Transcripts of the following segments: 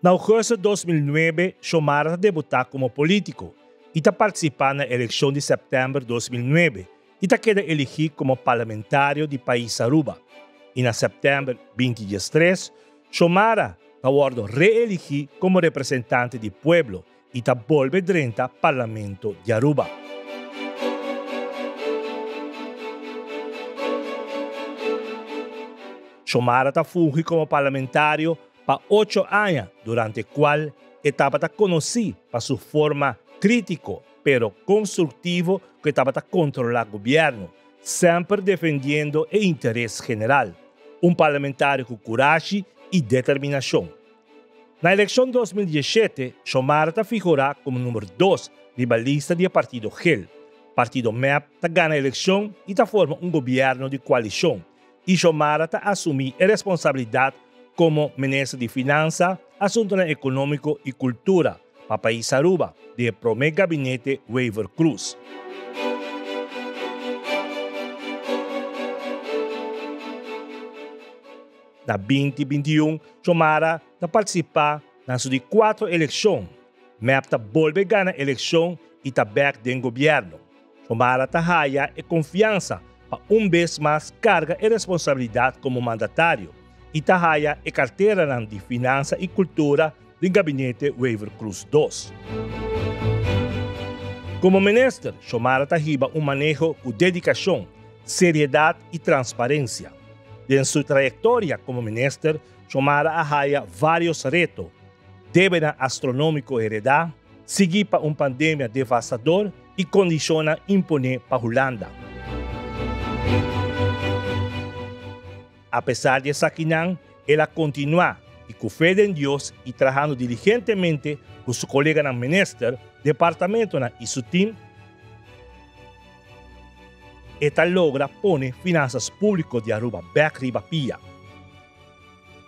En agosto de 2009, Xiomara debutou como político e está participando na eleição de setembro de 2009 e está queda elegido como parlamentário do país Aruba. E na setembro de 2013, Xiomara está sido reelegido como representante do povo e está volve ao parlamento de Aruba. Xiomara está fungindo como parlamentário por 8 anos, durante o qual estava conhecido por sua forma crítica, pero construtiva, que estava controlar o governo, sempre defendendo o interesse geral. Parlamentário com coragem e determinação. Na eleição de 2017, Xiomara figurou como número 2 da lista do partido GEL. O partido MEP ganha a eleição e forma governo de coalição. E Xiomara assumiu a responsabilidade como ministro de Finanças, Assuntos Econômicos e Cultura para o país Aruba, do primeiro gabinete Weaver Cruz. Na 2021, Xiomara participou nas 4 eleições. MEP volve a ganhar a eleição e está back do governo. Xiomara ganha a confiança para vez mais carga e responsabilidade como mandatário e ganha a carteira de Finanças e Cultura do gabinete Weaver Cruz II. Como ministro, Xiomara riba manejo com dedicação, seriedade e transparência. En sua trajetória como ministro, Xiomara arraia vários retos. Débito astronômico heredar, seguir para uma pandemia devastadora e condiciona imponer para a Holanda. Apesar de saquinar, ela continua e com fé em Deus e trabalhando diligentemente com seu colega no ministro, departamento e seu time, esta logra pone finanças públicas de Aruba back riba pia.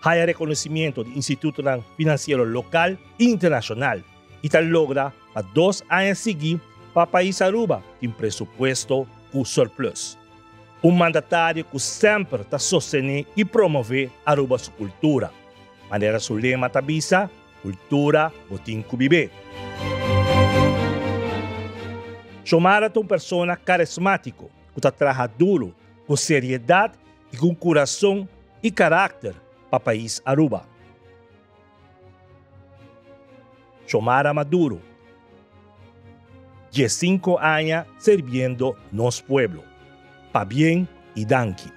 Há reconhecimento do Instituto Financeiro Local e Internacional e tal logra para 2 anos seguidos para o país Aruba tem presupuesto com surplus. Mandatário que sempre está sostener e promover Aruba sua cultura. Maneira seu lema tabisa, cultura, botim cubibe. Xiomara é uma pessoa carismática, que trabalha duro, com seriedade e com coração e caráter para o país Aruba. Xiomara Maduro, 15 anos servindo nosso pueblo, para bem e danke.